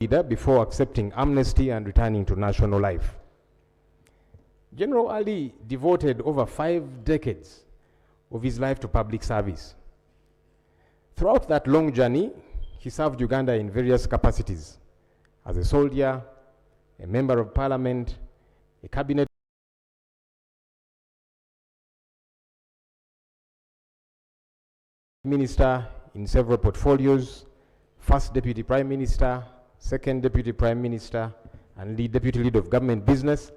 leader before accepting amnesty and returning to national life. General Ali devoted over 5 decades of his life to public service. Throughout that long journey, he served Uganda in various capacities: as a soldier, a member of parliament, a cabinet minister in several portfolios, first deputy prime minister, second deputy prime minister, and deputy leader of government business.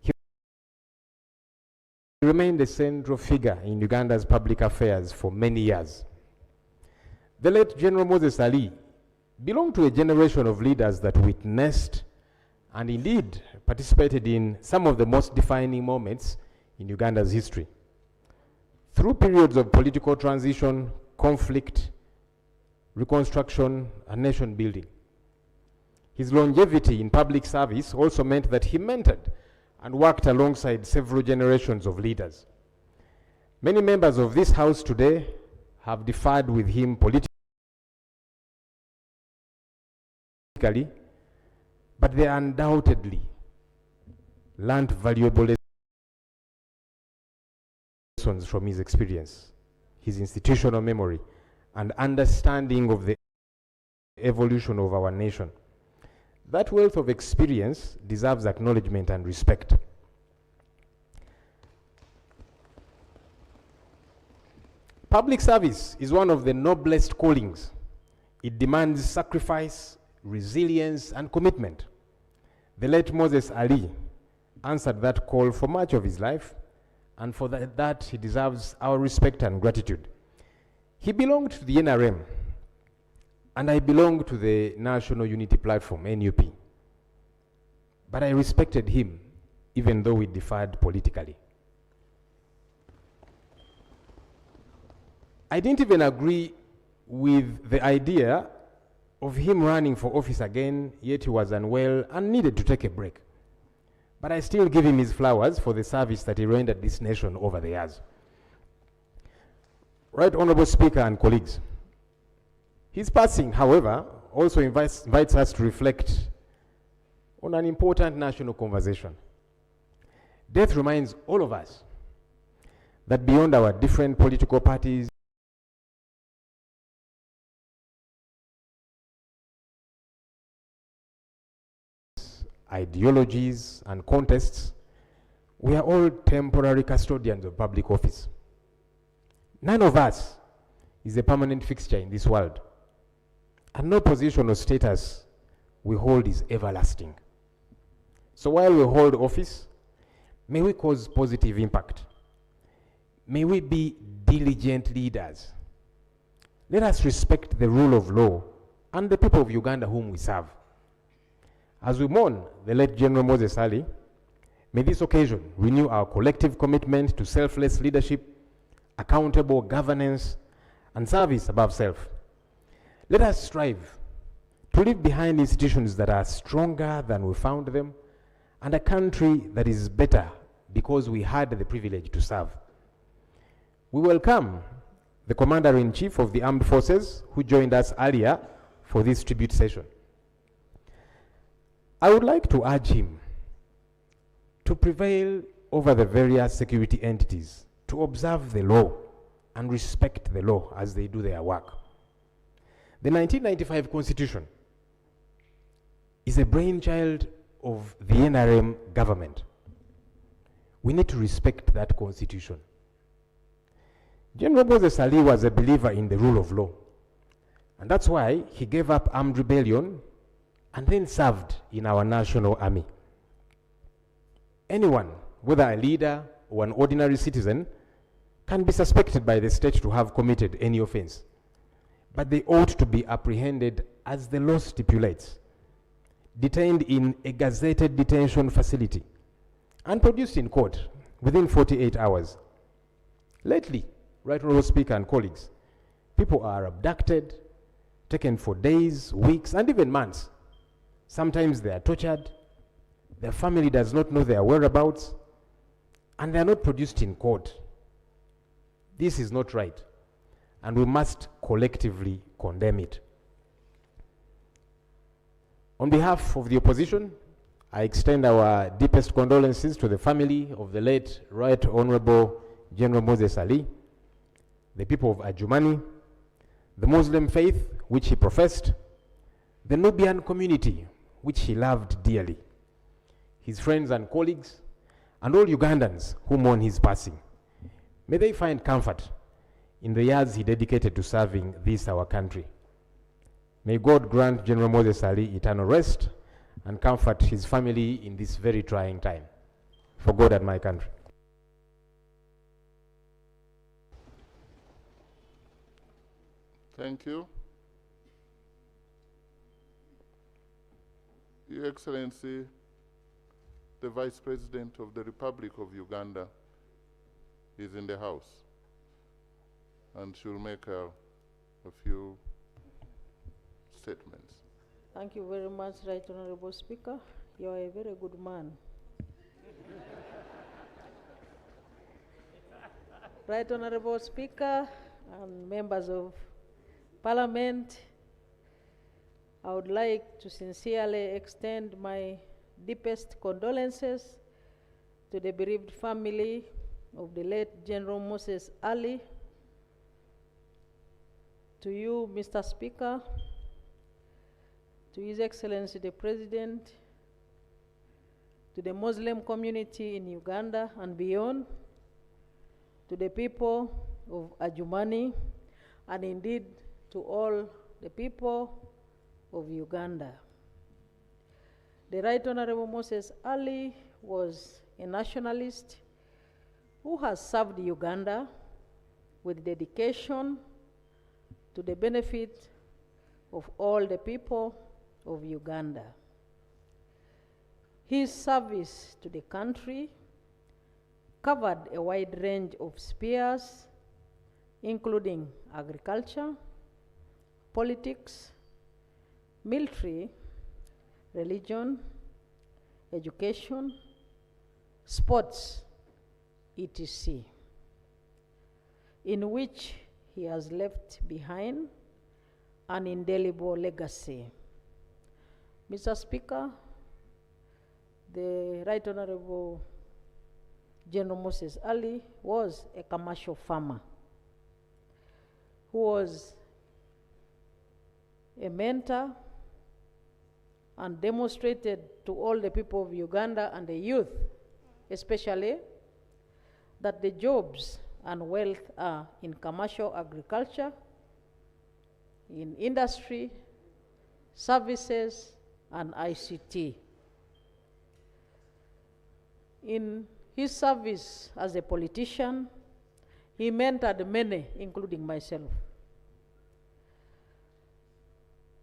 He remained a central figure in Uganda's public affairs for many years. The late General Moses Ali belonged to a generation of leaders that witnessed and indeed participated in some of the most defining moments in Uganda's history. Through periods of political transition, conflict, reconstruction, and nation building. His longevity in public service also meant that he mentored and worked alongside several generations of leaders. Many members of this House today have differed with him politically, but they undoubtedly learned valuable lessons from his experience, his institutional memory, and understanding of the evolution of our nation. That wealth of experience deserves acknowledgement and respect. Public service is one of the noblest callings. It demands sacrifice, resilience, and commitment. The late Moses Ali answered that call for much of his life, and for that he deserves our respect and gratitude. He belonged to the NRM, and I belong to the National Unity Platform, NUP. But I respected him, even though we differed politically. I didn't even agree with the idea of him running for office again, yet he was unwell and needed to take a break. But I still give him his flowers for the service that he rendered this nation over the years. Right Honorable Speaker and colleagues, his passing, however, also invites us to reflect on an important national conversation. Death reminds all of us that beyond our different political parties, ideologies, and contests, we are all temporary custodians of public office. None of us is a permanent fixture in this world, and no position or status we hold is everlasting. So while we hold office, may we cause positive impact. May we be diligent leaders. Let us respect the rule of law and the people of Uganda whom we serve. As we mourn the late General Moses Ali, may this occasion renew our collective commitment to selfless leadership, accountable governance, and service above self. Let us strive to leave behind institutions that are stronger than we found them, and a country that is better because we had the privilege to serve. We welcome the Commander-in-Chief of the Armed Forces, who joined us earlier for this tribute session. I would like to urge him to prevail over the various security entities, to observe the law and respect the law as they do their work. The 1995 Constitution is a brainchild of the NRM government. We need to respect that Constitution. General Moses Ali was a believer in the rule of law, and that's why he gave up armed rebellion and then served in our national army. Anyone, whether a leader or an ordinary citizen, can be suspected by the state to have committed any offense, but they ought to be apprehended as the law stipulates, detained in a gazetted detention facility, and produced in court within 48 hours. Lately, Right Honorable Speaker and colleagues, people are abducted, taken for days, weeks, and even months. Sometimes they are tortured, their family does not know their whereabouts, and they are not produced in court. This is not right, and we must collectively condemn it. On behalf of the opposition, I extend our deepest condolences to the family of the late Right Honorable General Moses Ali, the people of Adjumani, the Muslim faith which he professed, the Nubian community which he loved dearly, his friends and colleagues, and all Ugandans who mourn his passing. May they find comfort in the years he dedicated to serving this our country. May God grant General Moses Ali eternal rest and comfort his family in this very trying time. For God and my country. Thank you. Your Excellency, the Vice President of the Republic of Uganda is in the House, and she'll make a few statements. Thank you very much, Right Honorable Speaker. You are a very good man. Right Honorable Speaker and members of Parliament, I would like to sincerely extend my deepest condolences to the bereaved family of the late General Moses Ali. To you, Mr. Speaker, to His Excellency the President, to the Muslim community in Uganda and beyond, to the people of Adjumani, and indeed to all the people of Uganda. The Right Honorable Moses Ali was a nationalist who has served Uganda with dedication to the benefit of all the people of Uganda. His service to the country covered a wide range of spheres, including agriculture, politics, military, religion, education, sports, etc., in which he has left behind an indelible legacy. Mr. Speaker, the Right Honorable General Moses Ali was a commercial farmer who was a mentor and demonstrated to all the people of Uganda and the youth, especially, that the jobs and wealth are in commercial agriculture, in industry, services, and ICT. In his service as a politician, he mentored many, including myself.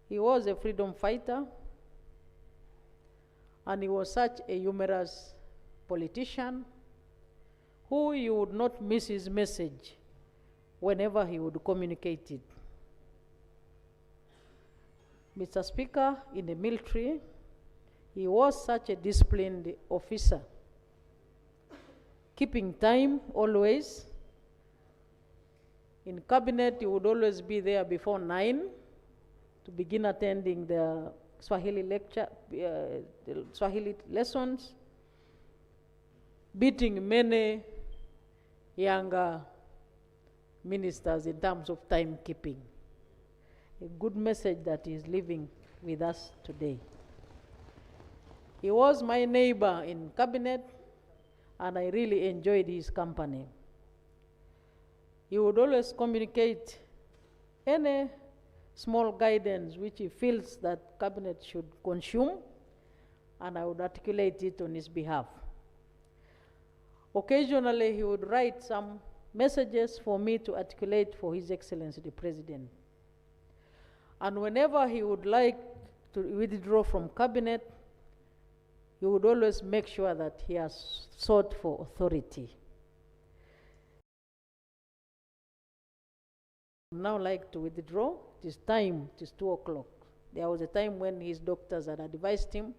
He was a freedom fighter, and he was such a humorous politician who you would not miss his message whenever he would communicate it. Mr. Speaker, in the military, he was such a disciplined officer, keeping time always. In cabinet, he would always be there before 9 to begin attending the Swahili lecture, the Swahili lessons, beating many younger ministers in terms of timekeeping. A good message that is living with us today. He was my neighbor in cabinet, and I really enjoyed his company. He would always communicate any small guidance which he feels that cabinet should consume, and I would articulate it on his behalf. Occasionally, he would write some messages for me to articulate for His Excellency the President. And whenever he would like to withdraw from cabinet, he would always make sure that he has sought for authority. I would now like to withdraw. It is time, it is 2 o'clock. There was a time when his doctors had advised him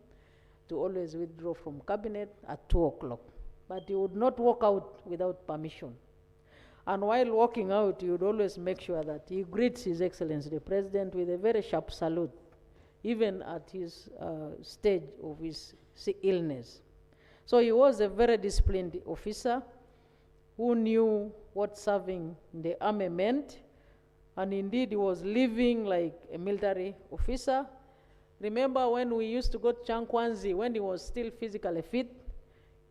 to always withdraw from cabinet at 2 o'clock. But he would not walk out without permission. And while walking out, he would always make sure that he greets His Excellency the President with a very sharp salute. even at his stage of his illness. So he was a very disciplined officer who knew what serving in the army meant, and indeed he was living like a military officer. Remember when we used to go to Chankwanzi, when he was still physically fit,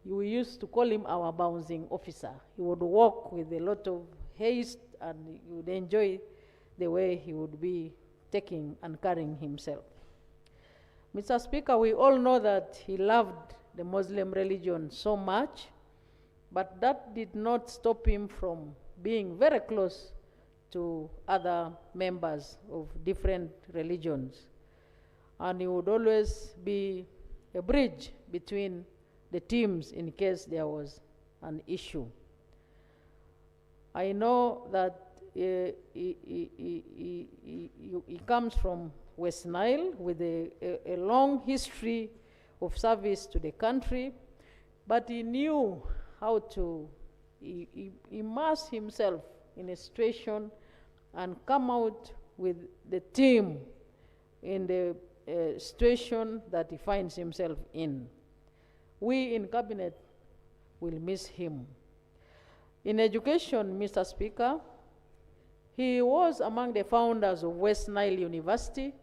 we used to call him our bouncing officer. He would walk with a lot of haste, and you would enjoy the way he would be taking and carrying himself. Mr. Speaker, we all know that he loved the Muslim religion so much, but that did not stop him from being very close to other members of different religions. And he would always be a bridge between the teams in case there was an issue. I know that he comes from West Nile with a long history of service to the country, but he knew how to immerse himself in a situation and come out with the team in the situation that he finds himself in. We in Cabinet will miss him. In education, Mr. Speaker, he was among the founders of West Nile University,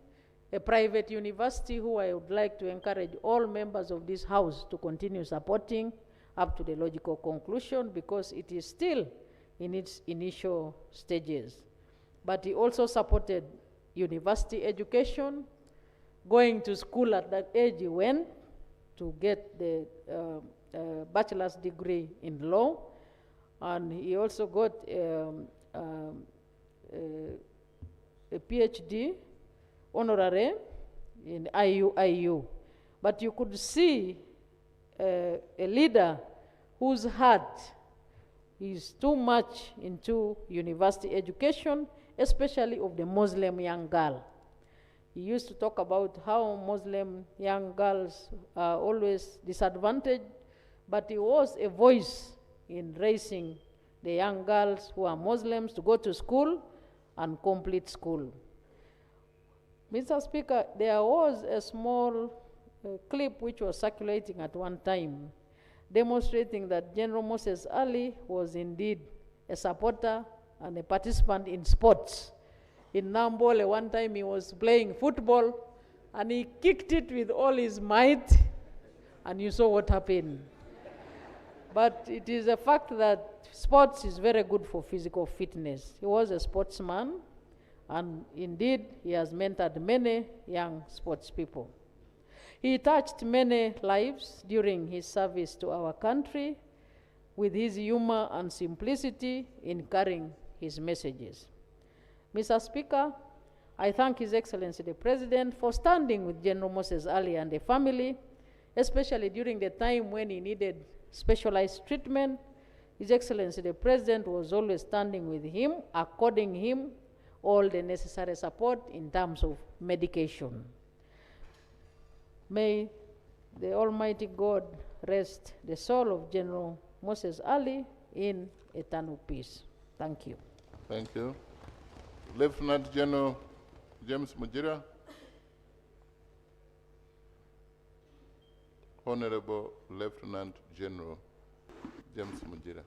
a private university who I would like to encourage all members of this House to continue supporting up to the logical conclusion, because it is still in its initial stages. But he also supported university education, going to school at that age he went to get the bachelor's degree in law, and he also got a PhD honorary in IU. But you could see a leader whose heart is too much into university education, especially of the Muslim young girl. He used to talk about how Muslim young girls are always disadvantaged, but he was a voice in raising the young girls who are Muslims to go to school and complete school. Mr. Speaker, there was a small clip which was circulating at one time, demonstrating that General Moses Ali was indeed a supporter and a participant in sports. In Nambole, one time he was playing football, and he kicked it with all his might, and you saw what happened. But it is a fact that sports is very good for physical fitness. He was a sportsman, and indeed, he has mentored many young sports people. He touched many lives during his service to our country with his humor and simplicity in carrying his messages. Mr. Speaker, I thank His Excellency the President for standing with General Moses Ali and the family, especially during the time when he needed specialized treatment. His Excellency the President was always standing with him, according him all the necessary support in terms of medication. May the Almighty God rest the soul of General Moses Ali in eternal peace. Thank you. Thank you. Lieutenant General James Mujira. Honorable Lieutenant General James Mujira.